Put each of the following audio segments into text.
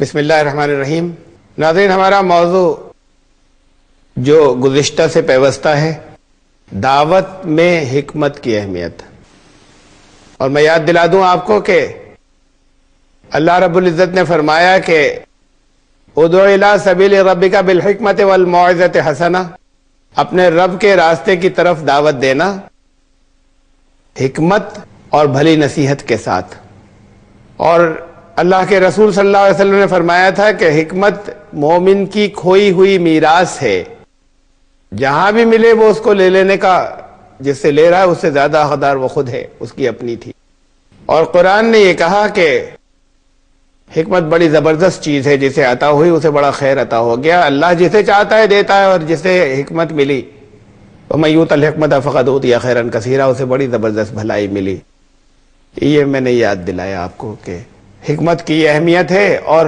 بسم اللہ الرحمن الرحیم۔ ناظرین، ہمارا موضوع جو گزشتہ سے پیوستہ ہے، دعوت میں حکمت کی اہمیت۔ اور میں یاد دلا دوں آپ کو کہ اللہ رب العزت نے فرمایا کہ ادعو الی سبیل ربک بالحکمت والموعظۃ حسنہ، اپنے رب کے راستے کی طرف دعوت دینا حکمت اور بھلی نصیحت کے ساتھ۔ اور اللہ کے رسول صلی اللہ علیہ وسلم نے فرمایا تھا کہ حکمت مومن کی کھوئی ہوئی میراث ہے، جہاں بھی ملے وہ اس کو لے لینے کا، جس سے لے رہا ہے اس سے زیادہ حقدار وہ خود ہے، اس کی اپنی تھی۔ اور قرآن نے یہ کہا کہ حکمت بڑی زبردست چیز ہے، جسے عطا ہوئی اسے بڑا خیر عطا ہو گیا۔ اللہ جسے چاہتا ہے دیتا ہے، اور جسے حکمت ملی وَمَن یُؤْتَ الْحِکْمَةَ فَقَدْ أُوتِیَ خَیْرًا کَثِیرًا، اسے بڑی زبردست بھلائی ملی۔ یہ میں نے یاد دلایا آپ کو کہ حکمت کی اہمیت ہے، اور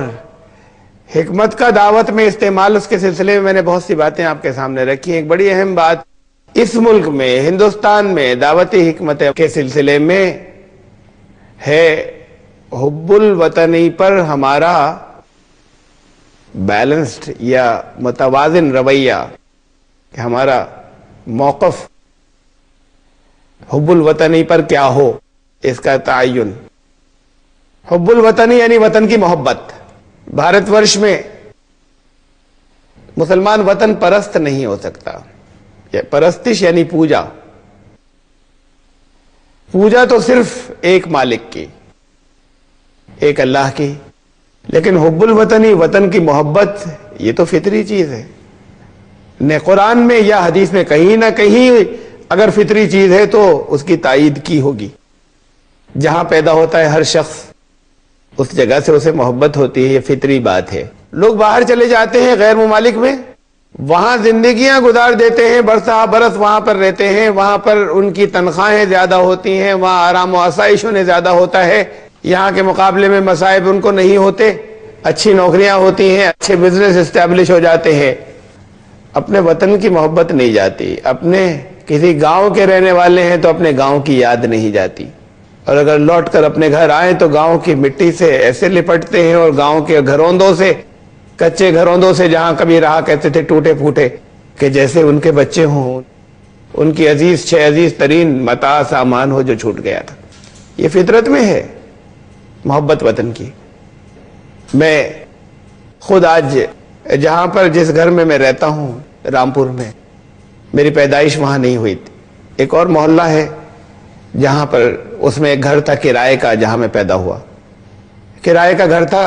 حکمت کا دعوت میں استعمال، اس کے سلسلے میں میں نے بہت سی باتیں آپ کے سامنے رکھی ہیں۔ ایک بڑی اہم بات اس ملک میں، ہندوستان میں دعوتی حکمت کے سلسلے میں ہے حب الوطنی پر ہمارا بیلنسڈ یا متوازن رویہ، کہ ہمارا موقف حب الوطنی پر کیا ہو، اس کا تعین۔ حب الوطنی یعنی وطن کی محبت۔ بھارت ورش میں مسلمان وطن پرست نہیں ہو سکتا۔ پرستش یعنی پوجا، پوجا تو صرف ایک مالک کی، ایک اللہ کی، لیکن حب الوطنی، وطن کی محبت، یہ تو فطری چیز ہے۔ نہ قرآن میں یا حدیث میں کہیں نہ کہیں اگر فطری چیز ہے تو اس کی تائید کی ہوگی۔ جہاں پیدا ہوتا ہے ہر شخص، اس جگہ سے اسے محبت ہوتی ہے، یہ فطری بات ہے۔ لوگ باہر چلے جاتے ہیں غیر ممالک میں، وہاں زندگیاں گزار دیتے ہیں، برسہ برس وہاں پر رہتے ہیں، وہاں پر ان کی تنخواہیں زیادہ ہوتی ہیں، وہاں آرام و آسائش انہیں زیادہ ہوتا ہے، یہاں کے مقابلے میں مصائب ان کو نہیں ہوتے، اچھی نوکریاں ہوتی ہیں، اچھے بزنس اسٹیبلش ہو جاتے ہیں۔ اپنے وطن کی محبت نہیں جاتی۔ اپنے کسی گاؤں کے رہنے والے ہیں تو اپنے گاؤں کی یاد نہیں جاتی، اور اگر لوٹ کر اپنے گھر آئیں تو گاؤں کی مٹی سے ایسے لپٹتے ہیں، اور گاؤں کے گھروندوں سے، کچے گھروندوں سے جہاں کبھی رہا کرتے تھے ٹوٹے پھوٹے، کہ جیسے ان کے بچے ہوں، ان کی عزیز ترین متاع سامان ہو جو چھوٹ گیا تھا۔ یہ فطرت میں ہے محبت وطن کی۔ میں خود آج جہاں پر، جس گھر میں میں رہتا ہوں، رامپور میں، میری پیدائش وہاں نہیں ہوئی تھی۔ ایک اور محلہ ہے جہاں پر، اس میں ایک گھر تھا کرائے کا، جہاں میں پیدا ہوا، کرائے کا گھر تھا۔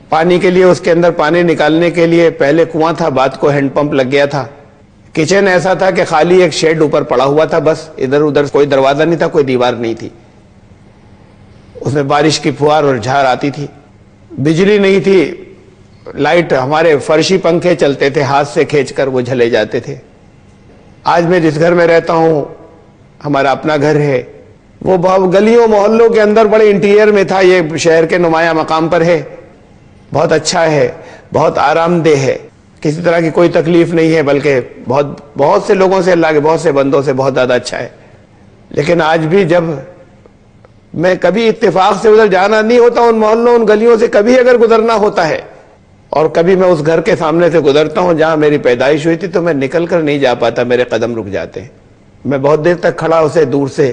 پانی کے لیے، اس کے اندر پانی نکالنے کے لیے پہلے کنواں تھا، بعد کو ہینڈ پمپ لگ گیا تھا۔ کچن ایسا تھا کہ خالی ایک شیڈ اوپر پڑا ہوا تھا، بس ادھر ادھر کوئی دروازہ نہیں تھا، کوئی دیوار نہیں تھی۔ اس میں بارش کی پھوار اور جھار آتی تھی، بجلی نہیں تھی، لائٹ، ہمارے فرشی پنکھے چلتے تھے، ہاتھ سے کھینچ کر وہ جھلے جاتے تھے۔ آج میں جس گھر میں رہتا ہوں، ہمارا اپنا گھر ہے، وہ گلیوں محلوں کے اندر بڑے انٹیریئر میں تھا، یہ شہر کے نمایاں مقام پر ہے، بہت اچھا ہے، بہت آرام دہ ہے، کسی طرح کی کوئی تکلیف نہیں ہے، بلکہ بہت سے لوگوں سے، اللہ کے بہت سے بندوں سے بہت زیادہ اچھا ہے۔ لیکن آج بھی جب میں کبھی اتفاق سے ادھر جانا نہیں ہوتا، ان محلوں، ان گلیوں سے کبھی اگر گزرنا ہوتا ہے، اور کبھی میں اس گھر کے سامنے سے گزرتا ہوں جہاں میری پیدائش ہوئی تھی، تو میں نکل کر نہیں جا پاتا، میرے قدم رک جاتے ہیں۔ میں بہت دیر تک کھڑا اسے دور سے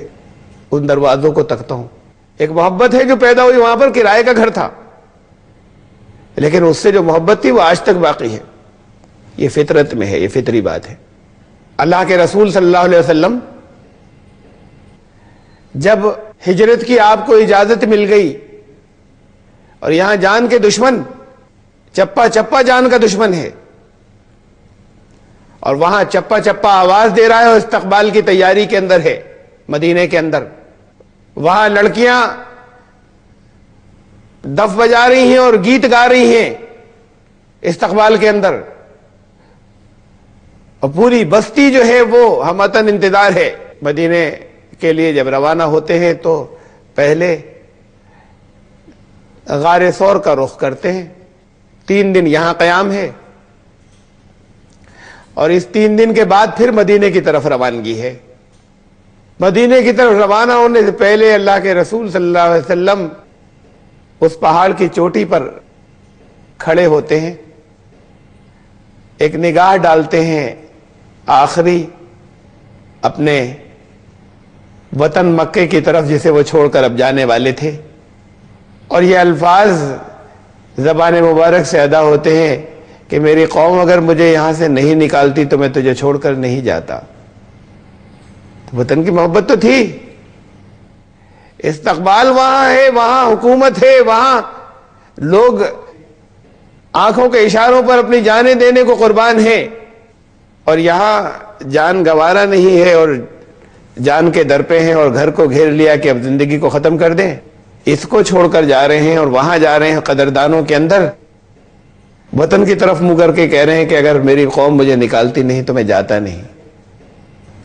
ان دروازوں کو تکتا ہوں۔ ایک محبت ہے جو پیدا ہوئی، وہاں پر کرائے کا گھر تھا، لیکن اس سے جو محبت تھی وہ آج تک باقی ہے۔ یہ فطرت میں ہے، یہ فطری بات ہے۔ اللہ کے رسول صلی اللہ علیہ وسلم جب ہجرت کی آپ کو اجازت مل گئی، اور یہاں جان کے دشمن، چپا چپا جان کا دشمن ہے، اور وہاں چپا چپا آواز دے رہا ہے اور استقبال کی تیاری کے اندر ہے، مدینے کے اندر، وہاں لڑکیاں دف بجا رہی ہیں اور گیت گا رہی ہیں استقبال کے اندر، اور پوری بستی جو ہے وہ ہمتن انتظار ہے۔ مدینے کے لیے جب روانہ ہوتے ہیں تو پہلے غار ثور کا رخ کرتے ہیں، 3 دن یہاں قیام ہے، اور اس 3 دن کے بعد پھر مدینے کی طرف روانگی ہے۔ مدینے کی طرف روانہ ہونے سے پہلے اللہ کے رسول صلی اللہ علیہ وسلم اس پہاڑ کی چوٹی پر کھڑے ہوتے ہیں، ایک نگاہ ڈالتے ہیں آخری اپنے وطن مکے کی طرف جسے وہ چھوڑ کر اب جانے والے تھے، اور یہ الفاظ زبان مبارک سے ادا ہوتے ہیں کہ میری قوم اگر مجھے یہاں سے نہیں نکالتی تو میں تجھے چھوڑ کر نہیں جاتا۔ وطن کی محبت تو تھی، استقبال وہاں ہے، وہاں حکومت ہے، وہاں لوگ آنکھوں کے اشاروں پر اپنی جانیں دینے کو قربان ہیں، اور یہاں جان گوارا نہیں ہے اور جان کے در پہ ہیں اور گھر کو گھیر لیا کہ اب زندگی کو ختم کر دیں، اس کو چھوڑ کر جا رہے ہیں اور وہاں جا رہے ہیں قدردانوں کے اندر وطن کی طرف منہ کر کے کہہ رہے ہیں کہ اگر میری قوم مجھے نکالتی نہیں تو میں جاتا نہیں۔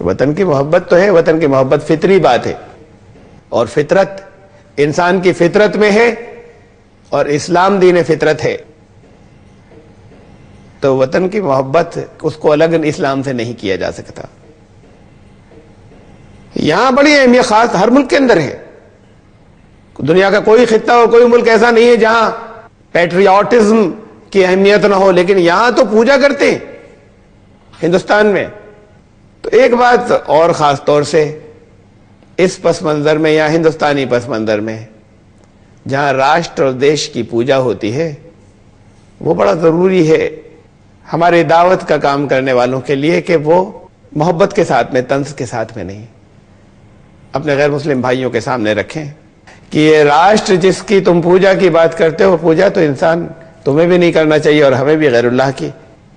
وطن کی محبت تو ہے، وطن کی محبت فطری بات ہے، اور فطرت انسان کی فطرت میں ہے، اور اسلام دین فطرت ہے، تو وطن کی محبت اس کو الگ اسلام سے نہیں کیا جا سکتا۔ یہاں بڑی اہمیت خاص ہر ملک کے اندر ہے، دنیا کا کوئی خطہ اور کوئی ملک ایسا نہیں ہے جہاں پیٹریوٹزم کی اہمیت نہ ہو، لیکن یہاں تو پوجا کرتے ہیں ہندوستان میں۔ تو ایک بات اور خاص طور سے اس پس منظر میں یا ہندوستانی پس منظر میں جہاں راشٹر اور دیش کی پوجا ہوتی ہے، وہ بڑا ضروری ہے ہمارے دعوت کا کام کرنے والوں کے لیے کہ وہ محبت کے ساتھ میں، طنز کے ساتھ میں نہیں، اپنے غیر مسلم بھائیوں کے سامنے رکھیں کہ یہ راشٹر جس کی تم پوجا کی بات کرتے ہو، پوجا تو انسان تمہیں بھی نہیں کرنا چاہیے اور ہمیں بھی غیر اللہ کی،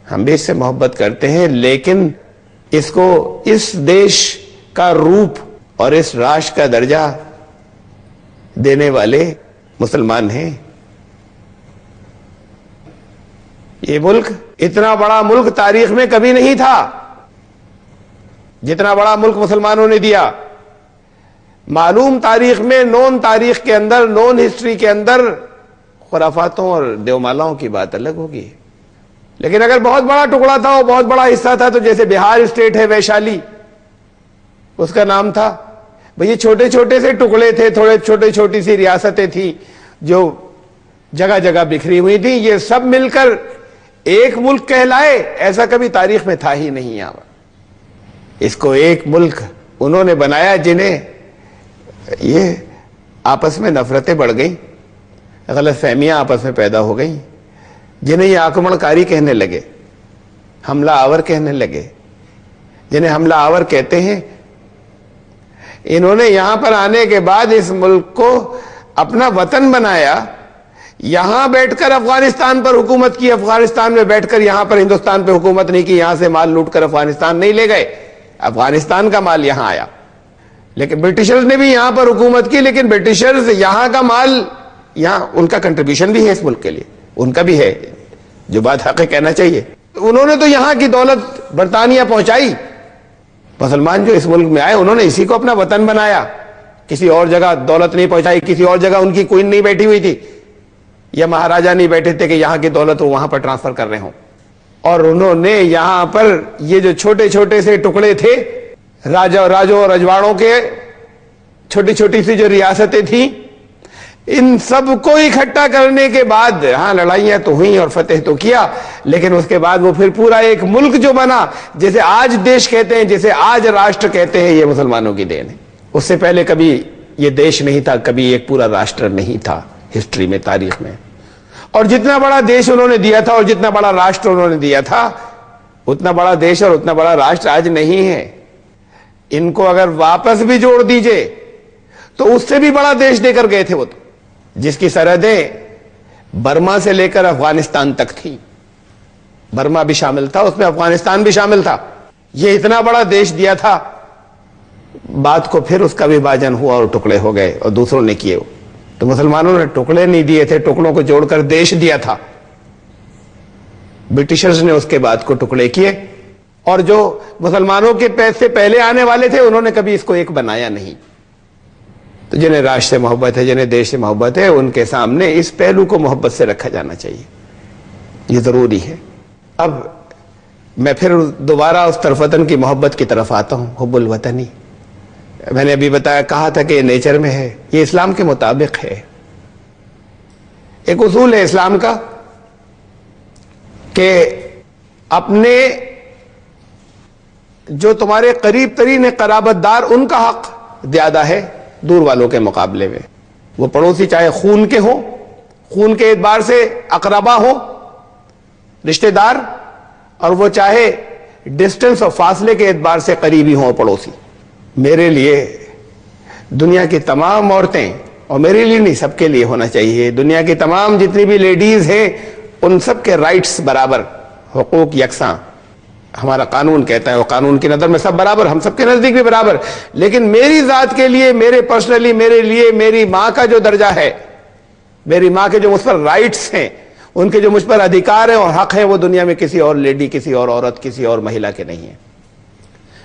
ہم بھی اس سے محبت کرتے ہیں، لیکن اس کو اس دیش کا روپ اور اس راشٹر کا درجہ دینے والے مسلمان ہیں۔ یہ ملک اتنا بڑا ملک تاریخ میں کبھی نہیں تھا جتنا بڑا ملک مسلمانوں نے دیا۔ معلوم تاریخ میں، نون تاریخ کے اندر، نون ہسٹری کے اندر خرافاتوں اور دیومالاؤں کی بات الگ ہوگی، لیکن اگر بہت بڑا ٹکڑا تھا اور بہت بڑا حصہ تھا، تو جیسے بہار اسٹیٹ ہے، ویشالی اس کا نام تھا، بھئی یہ چھوٹے چھوٹے سے ٹکڑے تھے، تھوڑے چھوٹے چھوٹی سی ریاستیں تھیں جو جگہ جگہ بکھری ہوئی تھیں، یہ سب مل کر ایک ملک کہلائے، ایسا کبھی تاریخ میں تھا ہی نہیں۔ یہاں اس کو ایک ملک انہوں نے بنایا جنہیں یہ آپس میں نفرتیں بڑھ گئیں، غلط فہمیاں آپس میں پیدا ہو گئیں، جنہیں یہ آکرمن کاری کہنے لگے، حملہ آور کہنے لگے، جنہیں حملہ آور کہتے ہیں۔ انہوں نے یہاں پر آنے کے بعد اس ملک کو اپنا وطن بنایا، یہاں بیٹھ کر افغانستان پر حکومت کی، افغانستان میں بیٹھ کر یہاں پر ہندوستان پہ حکومت نہیں کی، یہاں سے مال لوٹ کر افغانستان نہیں لے گئے، افغانستان کا مال یہاں آیا۔ لیکن برٹشرز نے بھی یہاں پر حکومت کی، لیکن برٹشرز یہاں کا مال، یہاں ان کا کنٹریبیوشن بھی ہے اس ملک کے لیے، ان کا بھی ہے، جو بات حق کہنا چاہیے۔ انہوں نے تو یہاں کی دولت برطانیہ پہنچائی، مسلمان جو اس ملک میں آئے انہوں نے اسی کو اپنا وطن بنایا، کسی اور جگہ دولت نہیں پہنچائی، کسی اور جگہ ان کی کوئن نہیں بیٹھی ہوئی تھی یا مہاراجا نہیں بیٹھے تھے کہ یہاں کی دولت وہ وہاں پر ٹرانسفر کر رہے ہوں۔ اور انہوں نے یہاں پر یہ جو چھوٹے چھوٹے سے ٹکڑے تھے، راجوں اور رجواڑوں کے، چھوٹی چھوٹی سی جو ریاستیں تھیں، ان سب کو اکٹھا کرنے کے بعد، ہاں لڑائیاں تو ہوئیں اور فتح تو کیا، لیکن اس کے بعد وہ پھر پورا ایک ملک جو بنا، جسے آج دیش کہتے ہیں، جسے آج راشٹر کہتے ہیں، یہ مسلمانوں کی دین ہے۔ اس سے پہلے کبھی یہ دیش نہیں تھا، کبھی ایک پورا راشٹر نہیں تھا ہسٹری میں، تاریخ میں۔ اور جتنا بڑا دیش انہوں نے دیا تھا اور جتنا بڑا راشٹر انہوں نے دیا تھا، اتنا بڑا دیش اور اتنا بڑا راشٹر آج نہیں ہے۔ ان کو اگر واپس بھی جوڑ دیجئے تو اس سے بھی بڑا دیش دے کر گئے تھے وہ تو، جس کی سرحدیں برما سے لے کر افغانستان تک تھی، برما بھی شامل تھا، اس میں افغانستان بھی شامل تھا۔ یہ اتنا بڑا دیش دیا تھا، بات کو پھر اس کا وبھاجن ہوا اور ٹکڑے ہو گئے اور دوسروں نے کیے۔ تو مسلمانوں نے ٹکڑے نہیں دیے تھے، ٹکڑوں کو جوڑ کر دیش دیا تھا۔ برٹشرز نے اس کے بعد کو ٹکڑے کیے، اور جو مسلمانوں کے پیسے پہلے آنے والے تھے انہوں نے کبھی اس کو ایک بنایا نہیں۔ تو جنہیں راشٹر سے محبت ہے، جنہیں دیش سے محبت ہے، ان کے سامنے اس پہلو کو محبت سے رکھا جانا چاہیے، یہ ضروری ہے۔ اب میں پھر دوبارہ اس طرف وطن کی محبت کی طرف آتا ہوں، حب الوطنی۔ میں نے ابھی بتایا، کہا تھا کہ یہ نیچر میں ہے، یہ اسلام کے مطابق ہے۔ ایک اصول ہے اسلام کا کہ اپنے جو تمہارے قریب ترین قرابت دار ان کا حق زیادہ ہے دور والوں کے مقابلے میں. وہ پڑوسی چاہے خون کے ہوں، خون کے اعتبار سے اقربا ہو، رشتہ دار، اور وہ چاہے ڈسٹنس اور فاصلے کے اعتبار سے قریبی ہوں پڑوسی. میرے لیے دنیا کی تمام عورتیں، اور میرے لیے نہیں، سب کے لیے ہونا چاہیے، دنیا کی تمام جتنی بھی لیڈیز ہیں ان سب کے رائٹس برابر، حقوق یکساں. ہمارا قانون کہتا ہے، وہ قانون کی نظر میں سب برابر، ہم سب کے نزدیک بھی برابر. لیکن میری ذات کے لیے، میرے پرسنلی، میرے لیے میری ماں کا جو درجہ ہے، میری ماں کے جو مجھ پر رائٹس ہیں، ان کے جو مجھ پر ادھیکار ہیں اور حق ہیں، وہ دنیا میں کسی اور لیڈی، کسی اور عورت، کسی اور مہیلا کے نہیں ہیں.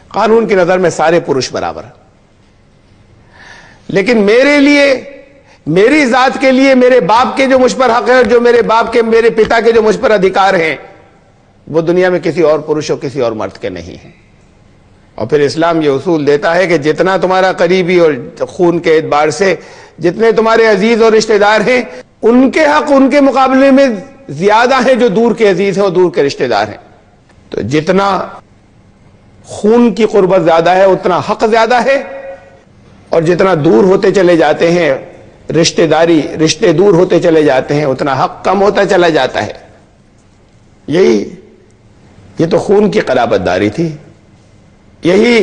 قانون کی نظر میں سارے پروش برابر. لیکن میرے لیے، میری ذات کے لیے، میرے باپ کے جو مجھ پر حق ہے، جو میرے باپ کے، میرے پتا کے جو مجھ پر ادھیکار ہیں، وہ دنیا میں کسی اور پروش اور کسی اور مرد کے نہیں ہیں. اور پھر اسلام یہ اصول دیتا ہے کہ جتنا تمہارا قریبی اور خون کے اعتبار سے جتنے تمہارے عزیز اور رشتہ دار ہیں، ان کے حق ان کے مقابلے میں زیادہ ہیں جو دور کے عزیز ہیں اور دور کے رشتہ دار ہیں. تو جتنا خون کی قربت زیادہ ہے اتنا حق زیادہ ہے، اور جتنا دور ہوتے چلے جاتے ہیں، رشتے دور ہوتے چلے جاتے ہیں، اتنا حق کم ہوتا چلا جاتا ہے. یہ تو خون کی قرابت داری تھی. یہی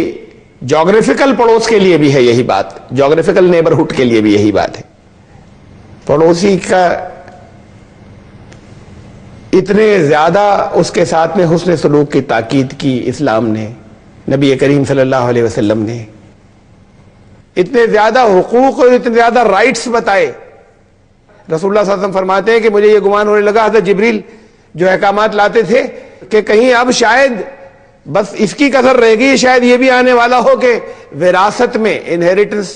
جغرافیکل پڑوس کے لیے بھی ہے یہی بات، جغرافیکل نیبرہڈ کے لیے بھی یہی بات ہے. پڑوسی کا اتنے زیادہ اس کے ساتھ میں حسن سلوک کی تاکید کی اسلام نے، نبی کریم صلی اللہ علیہ وسلم نے اتنے زیادہ حقوق اور اتنے زیادہ رائٹس بتائے. رسول اللہ صلی اللہ علیہ وسلم فرماتے ہیں کہ مجھے یہ گمان ہونے لگا، حضرت جبریل جو احکامات لاتے تھے، کہ کہیں اب شاید بس اس کی کثر رہ گئی، شاید یہ بھی آنے والا ہو کہ وراثت میں، انہیریٹنس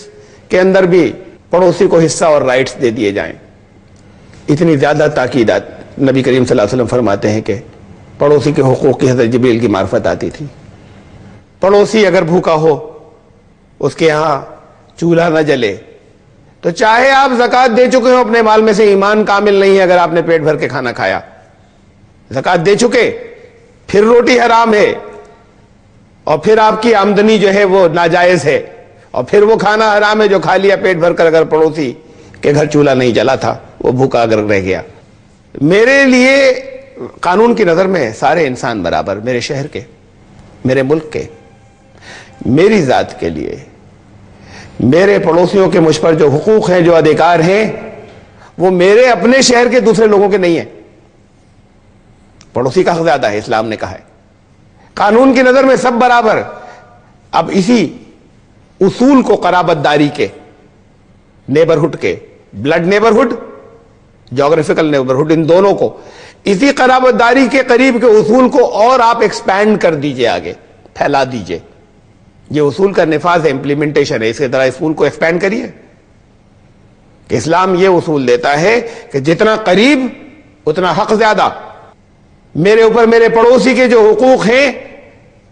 کے اندر بھی پڑوسی کو حصہ اور رائٹس دے دیے جائیں. اتنی زیادہ تاکیدات نبی کریم صلی اللہ علیہ وسلم فرماتے ہیں کہ پڑوسی کے حقوق کی حضرت جبریل کی معرفت آتی تھی. پڑوسی اگر بھوکا ہو، اس کے ہاں چولہا نہ جلے، تو چاہے آپ زکوٰۃ دے چکے ہو اپنے مال میں سے، ایمان کامل نہیں ہے اگر آپ نے پیٹ بھر کے کھانا کھایا. زکوٰۃ دے چکے، پھر روٹی حرام ہے، اور پھر آپ کی آمدنی جو ہے وہ ناجائز ہے، اور پھر وہ کھانا حرام ہے جو کھا لیا پیٹ بھر کر، اگر پڑوسی کے گھر چولہا نہیں جلا تھا، وہ بھوکا اگر رہ گیا. میرے لیے قانون کی نظر میں سارے انسان برابر، میرے شہر کے، میرے ملک کے. میری ذات کے لیے میرے پڑوسیوں کے مجھ پر جو حقوق ہیں، جو ادھیکار ہیں، وہ میرے اپنے شہر کے دوسرے لوگوں کے نہیں ہیں. پڑوسی کا حق زیادہ ہے، اسلام نے کہا ہے. قانون کی نظر میں سب برابر. اب اسی اصول کو قرابت داری کے، نیبرہڈ کے، بلڈ نیبرہڈ، جغرافیکل نیبرہڈ، ان دونوں کو، اسی قرابت داری کے قریب کے اصول کو اور آپ ایکسپینڈ کر دیجئے، آگے پھیلا دیجئے. یہ اصول کا نفاذ ہے، امپلیمنٹیشن ہے. اسی طرح اصول کو ایکسپینڈ کریے. اسلام یہ اصول دیتا ہے کہ جتنا قریب اتنا حق زیادہ. میرے اوپر میرے پڑوسی کے جو حقوق ہیں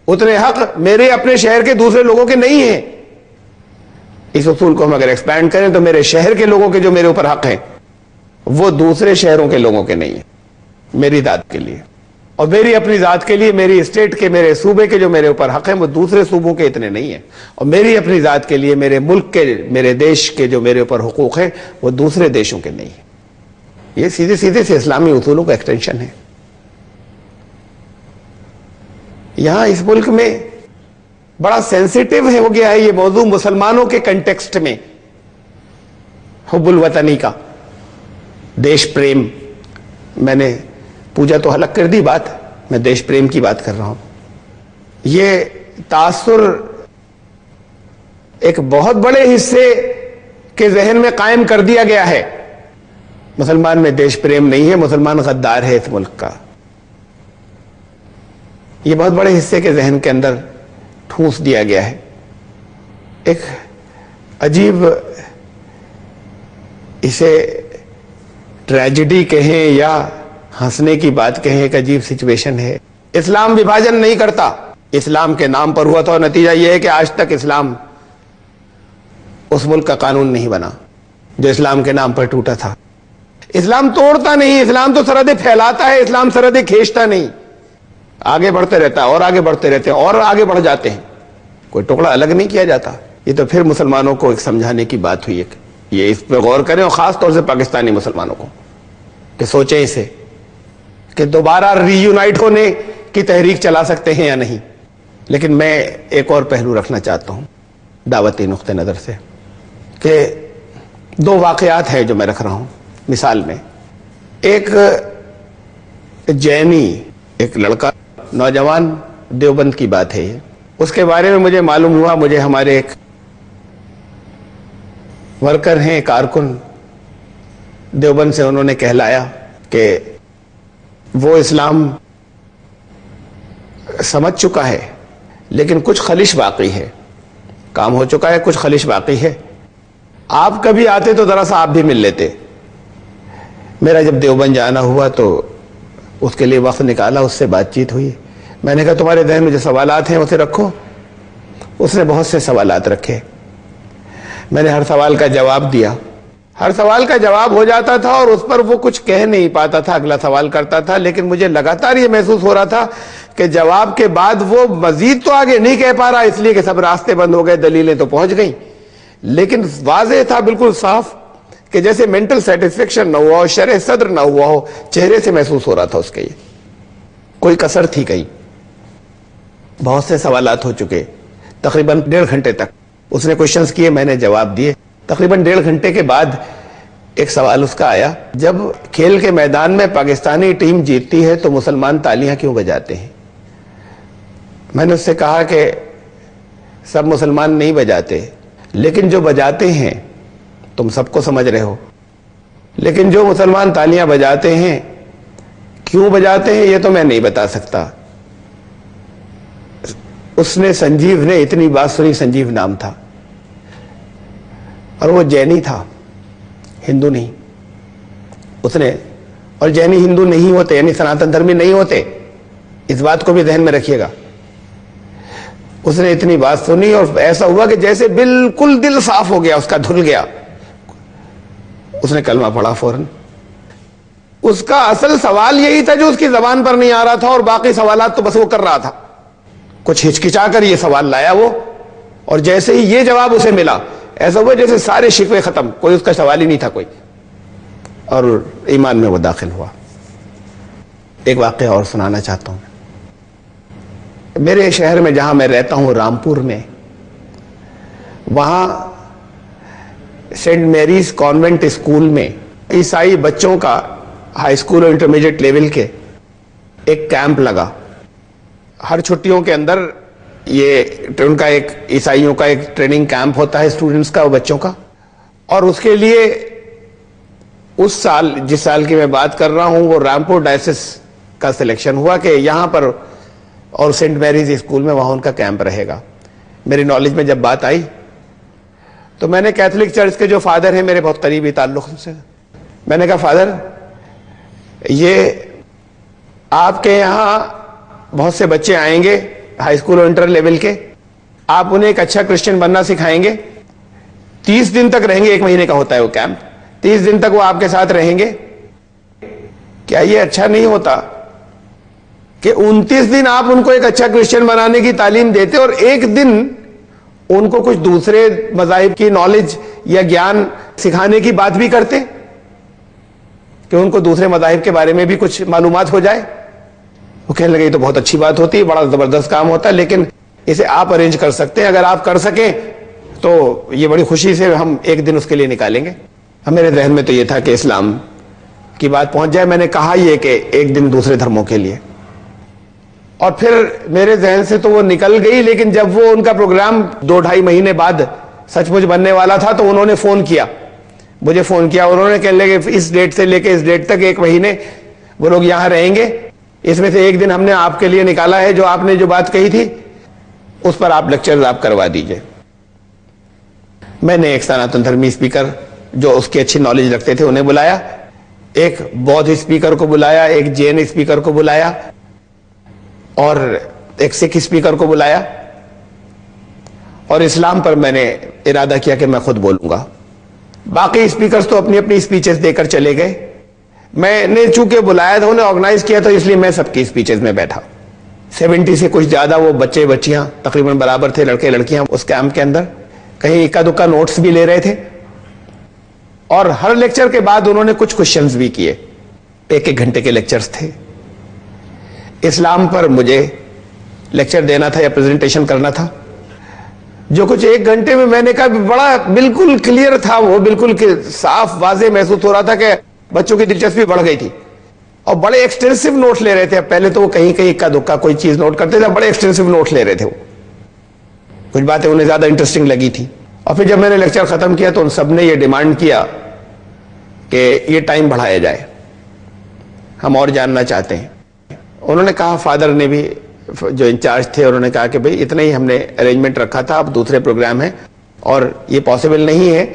اتنے حق میرے اپنے شہر کے دوسرے لوگوں کے نہیں ہیں. اس اصول کو ہم اگر ایکسپینڈ کریں تو میرے شہر کے لوگوں کے جو میرے اوپر حق ہیں وہ دوسرے شہروں کے لوگوں کے نہیں ہیں. میری ذات کے لیے اور میری اپنی ذات کے لیے، میری اسٹیٹ کے، میرے صوبے کے جو میرے اوپر حق ہیں وہ دوسرے صوبوں کے اتنے نہیں ہیں. اور میری اپنی ذات کے لیے، میرے ملک کے، میرے دیش کے جو میرے اوپر حقوق ہیں وہ دوسرے دیشوں کے نہیں ہیں. یہ سیدھے سیدھے سے اسلامی اصولوں کا ایکسٹینشن ہے. یہاں اس ملک میں بڑا سینسیٹیو ہو گیا ہے یہ موضوع مسلمانوں کے کنٹیکسٹ میں، حب الوطنی کا، دیش پریم. میں نے پوجا تو حلق کر دی بات، میں دیش پریم کی بات کر رہا ہوں. یہ تاثر ایک بہت بڑے حصے کے ذہن میں قائم کر دیا گیا ہے. مسلمان میں دیش پریم نہیں ہے، مسلمان غدار ہے اس ملک کا. یہ بہت بڑے حصے کے ذہن کے اندر ٹھونس دیا گیا ہے. ایک عجیب، اسے ٹریجڈی کہیں یا ہنسنے کی بات کہیں، ایک عجیب سچویشن ہے. اسلام وبھاجن نہیں کرتا، اسلام کے نام پر ہوا تھا، اور نتیجہ یہ ہے کہ آج تک اسلام اس ملک کا قانون نہیں بنا جو اسلام کے نام پر ٹوٹا تھا. اسلام توڑتا نہیں، اسلام تو سرحدیں پھیلاتا ہے، اسلام سرحدیں کھینچتا نہیں، آگے بڑھتے رہتا ہے اور آگے بڑھتے رہتے ہیں اور آگے بڑھ جاتے ہیں، کوئی ٹکڑا الگ نہیں کیا جاتا۔ یہ تو پھر مسلمانوں کو ایک سمجھانے کی بات ہوئی ہے، یہ اس پہ غور کریں، اور خاص طور سے پاکستانی مسلمانوں کو کہ سوچیں اسے کہ دوبارہ ری یونائٹ ہونے کی تحریک چلا سکتے ہیں یا نہیں۔ لیکن میں ایک اور پہلو رکھنا چاہتا ہوں دعوتی نقطہ نظر سے، کہ دو واقعات ہیں جو میں رکھ رہا ہوں مثال میں۔ ایک جینی، ایک لڑکا نوجوان دیوبند کی بات ہے یہ، اس کے بارے میں مجھے معلوم ہوا، مجھے ہمارے ایک ورکر ہیں، کارکن دیوبند سے، انہوں نے کہلایا کہ وہ اسلام سمجھ چکا ہے لیکن کچھ خلش باقی ہے، کام ہو چکا ہے، کچھ خلش باقی ہے، آپ کبھی آتے تو ذرا سا آپ بھی مل لیتے۔ میرا جب دیوبند جانا ہوا تو اس کے لیے وقت نکالا، اس سے بات چیت ہوئی، میں نے کہا تمہارے ذہن میں جو سوالات ہیں اسے رکھو۔ اس نے بہت سے سوالات رکھے، میں نے ہر سوال کا جواب دیا، ہر سوال کا جواب ہو جاتا تھا اور اس پر وہ کچھ کہہ نہیں پاتا تھا، اگلا سوال کرتا تھا، لیکن مجھے لگاتار یہ محسوس ہو رہا تھا کہ جواب کے بعد وہ مزید تو آگے نہیں کہہ پا رہا، اس لیے کہ سب راستے بند ہو گئے، دلیلیں تو پہنچ گئیں، لیکن واضح تھا بالکل صاف کہ جیسے مینٹل سیٹسفیکشن نہ ہوا ہو، شرح صدر نہ ہوا ہو، چہرے سے محسوس ہو رہا تھا اس کے، یہ کوئی کسر تھی کہیں۔ بہت سے سوالات ہو چکے، تقریباً 1.5 گھنٹے تک اس نے کوشچنز کیے، میں نے جواب دیے۔ تقریباً 1.5 گھنٹے کے بعد ایک سوال اس کا آیا، جب کھیل کے میدان میں پاکستانی ٹیم جیتتی ہے تو مسلمان تالیاں کیوں بجاتے ہیں؟ میں نے اس سے کہا کہ سب مسلمان نہیں بجاتے، لیکن جو بجاتے ہیں تم سب کو سمجھ رہے ہو، لیکن جو مسلمان تالیاں بجاتے ہیں کیوں بجاتے ہیں یہ تو میں نہیں بتا سکتا۔ اس نے، سنجیو نے اتنی بات سنی، سنجیو نام تھا، اور وہ جینی تھا، ہندو نہیں۔ اس نے، اور جینی ہندو نہیں ہوتے، یعنی سناتن دھرمی نہیں ہوتے، اس بات کو بھی ذہن میں رکھیے گا۔ اس نے اتنی بات سنی اور ایسا ہوا کہ جیسے بالکل دل صاف ہو گیا، اس کا دھل گیا، اس نے کلمہ پڑھا فوراً۔ اس کا اصل سوال یہی تھا جو اس کی زبان پر نہیں آ رہا تھا، اور باقی سوالات تو بس وہ کر رہا تھا، کچھ ہچکچا کر یہ سوال لایا وہ، اور جیسے ہی یہ جواب اسے ملا ایسا ہوا جیسے سارے شکوے ختم، کوئی اس کا سوال ہی نہیں تھا کوئی، اور ایمان میں وہ داخل ہوا۔ ایک واقعہ اور سنانا چاہتا ہوں۔ میرے شہر میں جہاں میں رہتا ہوں، رامپور میں، وہاں سینٹ میریز کانوینٹ اسکول میں عیسائی بچوں کا ہائی اسکول اور انٹرمیڈیٹ لیول کے ایک کیمپ لگا۔ ہر چھٹیوں کے اندر یہ ان کا ایک عیسائیوں کا ایک ٹریننگ کیمپ ہوتا ہے اسٹوڈنٹس کا، بچوں کا، اور اس کے لیے اس سال، جس سال کی میں بات کر رہا ہوں، وہ رامپور ڈائسس کا سلیکشن ہوا کہ یہاں پر اور سینٹ میریز اسکول میں وہاں ان کا کیمپ رہے گا۔ میری نالج میں جب بات آئی تو میں نے کیتھولک چرچ کے جو فادر ہیں، میرے بہت قریبی تعلق سے، میں نے کہا فادر، یہ آپ کے یہاں بہت سے بچے آئیں گے ہائی اسکول اور انٹر لیول کے، آپ انہیں ایک اچھا کرسچن بننا سکھائیں گے، 30 دن تک رہیں گے، 1 مہینے کا ہوتا ہے وہ کیمپ، 30 دن تک وہ آپ کے ساتھ رہیں گے، کیا یہ اچھا نہیں ہوتا کہ 29 دن آپ ان کو ایک اچھا کرسچن بنانے کی تعلیم دیتے اور 1 دن ان کو کچھ دوسرے مذاہب کی نالج یا گیان سکھانے کی بات بھی کرتے، کہ ان کو دوسرے مذاہب کے بارے میں بھی کچھ معلومات ہو جائے؟ وہ کہنے لگے یہ تو بہت اچھی بات ہوتی ہے، بڑا زبردست کام ہوتا ہے، لیکن اسے آپ ارینج کر سکتے ہیں، اگر آپ کر سکیں تو یہ بڑی خوشی سے ہم 1 دن اس کے لیے نکالیں گے۔ میرے ذہن میں تو یہ تھا کہ اسلام کی بات پہنچ جائے، میں نے کہا یہ کہ 1 دن دوسرے دھرموں کے لیے، اور پھر میرے ذہن سے تو وہ نکل گئی، لیکن جب وہ ان کا پروگرام 2-2.5 مہینے بعد سچ مچ بننے والا تھا تو انہوں نے فون کیا، مجھے فون کیا، انہوں نے کہنے لگے اس ڈیٹ سے لے کے اس ڈیٹ تک 1 مہینے وہ لوگ یہاں رہیں گے، اس میں سے 1 دن ہم نے آپ کے لیے نکالا ہے، جو آپ نے جو بات کہی تھی اس پر آپ لیکچر آپ کروا دیجئے۔ میں نے ایک سناتن دھرمی اسپیکر جو اس کی اچھی نالج رکھتے تھے انہیں بلایا، ایک بودھ اسپیکر کو بلایا، ایک جین اسپیکر کو بلایا، اور ایک سکھ اسپیکر کو بلایا، اور اسلام پر میں نے ارادہ کیا کہ میں خود بولوں گا۔ باقی اسپیکرز تو اپنی اپنی اسپیچز دے کر چلے گئے، میں نے چونکہ بلایا تھا، انہیں آرگنائز کیا تھا، اس لیے میں سب کی اسپیچز میں بیٹھا. 70 سے کچھ زیادہ وہ بچے بچیاں تقریباً برابر تھے، لڑکے لڑکیاں اس کیمپ کے اندر. کہیں اکا دکا نوٹس بھی لے رہے تھے، اور ہر لیکچر کے بعد انہوں نے کچھ کوشچنز بھی کیے. 1 گھنٹے کے لیکچرز تھے. اسلام پر مجھے لیکچر دینا تھا یا پریزنٹیشن کرنا تھا. جو کچھ 1 گھنٹے میں نے کہا بڑا بالکل کلیئر تھا، وہ بالکل صاف واضح محسوس ہو رہا تھا کہ بچوں کی دلچسپی بڑھ گئی تھی اور بڑے ایکسٹینسو نوٹ لے رہے تھے. پہلے تو وہ کہیں کہیں اکا دکا کوئی چیز نوٹ کرتے تھے، بڑے ایکسٹینسو نوٹ لے رہے تھے. وہ کچھ باتیں انہیں زیادہ انٹرسٹنگ لگی تھی. اور پھر جب میں نے لیکچر ختم کیا تو ان سب نے یہ ڈیمانڈ کیا کہ یہ ٹائم بڑھایا جائے، ہم اور جاننا چاہتے ہیں. انہوں نے کہا، فادر نے بھی جو انچارج تھے انہوں نے کہا کہ بھئی اتنا ہی ہم نے ارینجمنٹ رکھا تھا، اب دوسرے پروگرام ہیں اور یہ پاسبل نہیں ہے.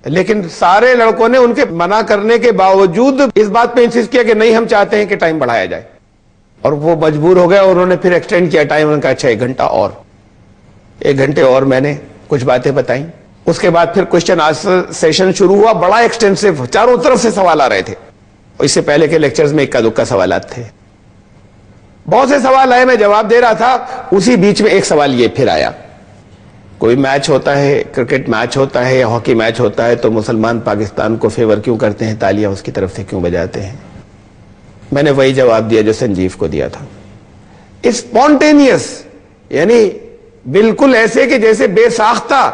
لیکن سارے لڑکوں نے ان کے منع کرنے کے باوجود اس بات پہ انسسٹ کیا کہ نہیں، ہم چاہتے ہیں کہ ٹائم بڑھایا جائے. اور وہ مجبور ہو گئے اور انہوں نے پھر ایکسٹینڈ کیا ٹائم. انہوں نے کہا اچھا 1 گھنٹہ اور. 1 گھنٹے اور میں نے کچھ باتیں بتائیں. اس کے بعد پھر کوسچن آنسر سیشن شروع ہوا، بڑا ایکسٹینسو، چاروں طرف سے سوال آ رہے تھے. اس سے پہلے کے لیکچرز میں اکا دکا سوالات تھے. بہت سے سوال آئے، میں جواب دے رہا تھا. اسی بیچ میں ایک سوال یہ پھر آیا، کوئی میچ ہوتا ہے، کرکٹ میچ ہوتا ہے یا ہاکی میچ ہوتا ہے تو مسلمان پاکستان کو فیور کیوں کرتے ہیں، تالیاں اس کی طرف سے کیوں بجاتے ہیں؟ میں نے وہی جواب دیا جو سنجیو کو دیا تھا، اسپونٹینیس، یعنی بالکل ایسے کہ جیسے بے ساختہ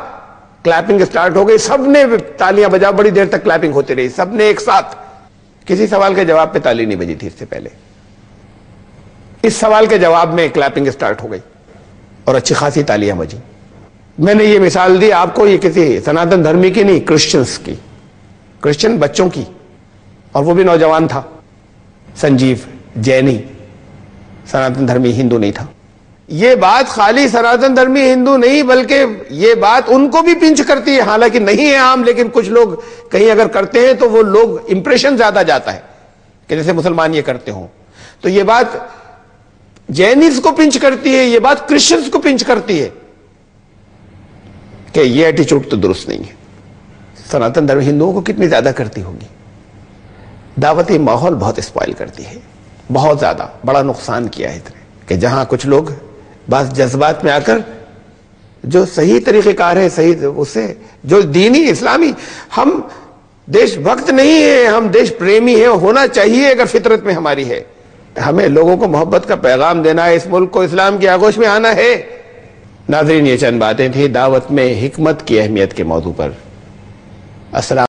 کلیپنگ سٹارٹ ہو گئی، سب نے تالیاں بجا، بڑی دیر تک کلیپنگ ہوتی رہی، سب نے ایک ساتھ. کسی سوال کے جواب پہ تالی نہیں بجی تھی اس سے پہلے. اس سوال کے جواب میں کلیپنگ سٹارٹ ہو گئی اور اچھی خاصی تالیاں بجی. میں نے یہ مثال دی آپ کو، یہ کسی سناتن دھرمی کی نہیں، کرسچنز کی، کرسچن بچوں کی، اور وہ بھی نوجوان تھا. سنجیو جینی، سناتن دھرمی ہندو نہیں تھا. یہ بات خالی سناتن دھرمی ہندو نہیں بلکہ یہ بات ان کو بھی پنچ کرتی ہے، حالانکہ نہیں ہے عام، لیکن کچھ لوگ کہیں اگر کرتے ہیں تو وہ لوگ امپریشن زیادہ جاتا ہے کہ جیسے مسلمان یہ کرتے ہوں. تو یہ بات جینیز کو پنچ کرتی ہے، یہ بات کرسچنز کو پنچ کرتی ہے کہ یہ ایٹیچیوڈ تو درست نہیں ہے. سناتن دھرم ہندوؤں کو کتنی زیادہ کرتی ہوگی. دعوتی ماحول بہت اسپائل کرتی ہے، بہت زیادہ بڑا نقصان کیا ہے کہ جہاں کچھ لوگ بعض جذبات میں آ کر جو صحیح طریقہ کار ہے، صحیح اس سے جو دینی اسلامی، ہم دیش بھکت نہیں ہیں، ہم دیش پریمی ہیں، ہونا چاہیے اگر فطرت میں ہماری ہے. ہمیں لوگوں کو محبت کا پیغام دینا ہے، اس ملک کو اسلام کی آغوش میں آنا ہے. ناظرین، یہ چند باتیں تھیں دعوت میں حکمت کی اہمیت کے موضوع پر. السلام